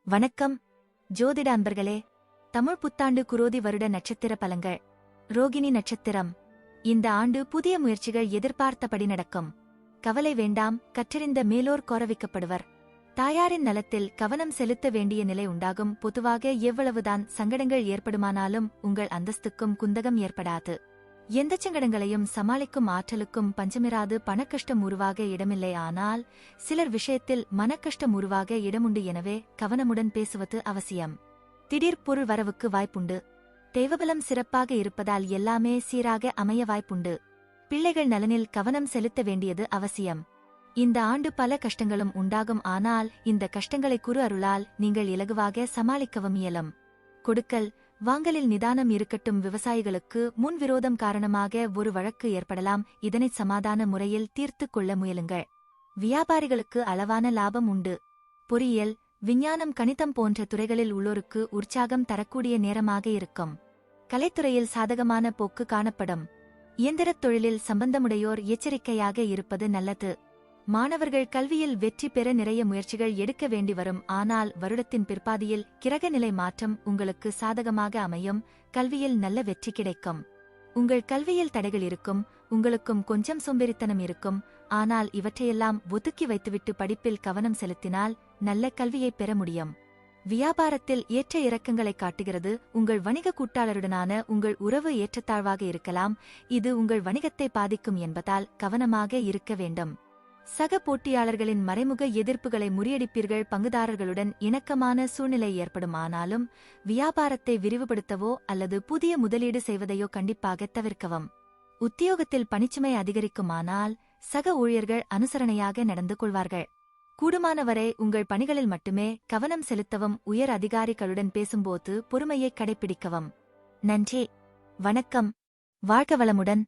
வணக்கம் ஜோதிட அன்பர்களே. தமிழ் புத்தாண்டு குரோதி வருட நட்சத்திர பலங்கள். ரோகிணி நட்சத்திரம். இந்த ஆண்டு புதிய முயற்சிகள் எதிர்பார்த்தபடி நடக்கும். கவலை வேண்டாம், கற்றறிந்த மேலோர் கௌரவிக்கப்படுவர். தாயாரின் நலத்தில் கவனம் செலுத்த வேண்டிய நிலை உண்டாகும். பொதுவாக எவ்வளவுதான் சங்கடங்கள் ஏற்படுமானாலும் உங்கள் அந்தஸ்துக்கும் குந்தகம் ஏற்படாது. எந்த சங்கடங்களையும் சமாளிக்கும் ஆற்றலுக்கும் பஞ்சமிராது. பணக்கஷ்டம் உருவாக இடமில்லை, ஆனால் சிலர் விஷயத்தில் மனக்கஷ்டம் உருவாக இடமுண்டு. எனவே கவனமுடன் பேசுவது அவசியம். திடீர் பொருள் வரவுக்கு வாய்ப்புண்டு. தேவபலம் சிறப்பாக இருப்பதால் எல்லாமே சீராக அமைய வாய்ப்புண்டு. பிள்ளைகள் நலனில் கவனம் செலுத்த வேண்டியது அவசியம். இந்த ஆண்டு பல கஷ்டங்களும் உண்டாகும், ஆனால் இந்த கஷ்டங்களை குரு அருளால் நீங்கள் இலகுவாக சமாளிக்கவும் இயலும். கொடுக்கல் வாங்கலில் நிதானம் இருக்கட்டும். விவசாயிகளுக்கு முன்விரோதம் காரணமாக ஒரு வழக்கு ஏற்படலாம். இதனை சமாதான முறையில் தீர்த்துக் கொள்ள முயலுங்கள். வியாபாரிகளுக்கு அளவான லாபம் உண்டு. பொறியியல், விஞ்ஞானம், கணிதம் போன்ற துறைகளில் உள்ளோருக்கு உற்சாகம் தரக்கூடிய நேரமாக இருக்கும். கலைத்துறையில் சாதகமான போக்கு காணப்படும். இயந்திரத் தொழிலில் சம்பந்தமுடையோர் எச்சரிக்கையாக இருப்பது நல்லது. மாணவர்கள் கல்வியில் வெற்றி பெற நிறைய முயற்சிகள் எடுக்க வேண்டி வரும், ஆனால் வருடத்தின் பிற்பாதியில் கிரக நிலை மாற்றம் உங்களுக்கு சாதகமாக அமையும். கல்வியில் நல்ல வெற்றி கிடைக்கும். உங்கள் கல்வியில் தடைகள் இருக்கும். உங்களுக்கும் கொஞ்சம் சோம்பேறித்தனம் இருக்கும், ஆனால் இவற்றையெல்லாம் ஒதுக்கி வைத்துவிட்டு படிப்பில் கவனம் செலுத்தினால் நல்ல கல்வியை பெற முடியும். வியாபாரத்தில் ஏற்ற இறக்கங்களை காட்டுகிறது. உங்கள் வணிக கூட்டாளருடனான உங்கள் உறவு ஏற்றத்தாழ்வாக இருக்கலாம். இது உங்கள் வணிகத்தை பாதிக்கும் என்பதால் கவனமாக இருக்க வேண்டும். சக போட்டியாளர்களின் மறைமுக எதிர்ப்புகளை முறியடிப்பீர்கள். பங்குதாரர்களுடன் இணக்கமான சூழ்நிலை ஏற்படும், ஆனாலும் வியாபாரத்தை விரிவுபடுத்தவோ அல்லது புதிய முதலீடு செய்வதையோ கண்டிப்பாக தவிர்க்கவும். உத்தியோகத்தில் பணிச்சுமை அதிகரிக்குமானால் சக ஊழியர்கள் அனுசரணையாக நடந்து கொள்வார்கள். கூடுமானவரை உங்கள் பணிகளில் மட்டுமே கவனம் செலுத்தவும். உயர் அதிகாரிகளுடன் பேசும்போது பொறுமையை கடைப்பிடிக்கவும். நன்றி, வணக்கம், வாழ்க வளமுடன்.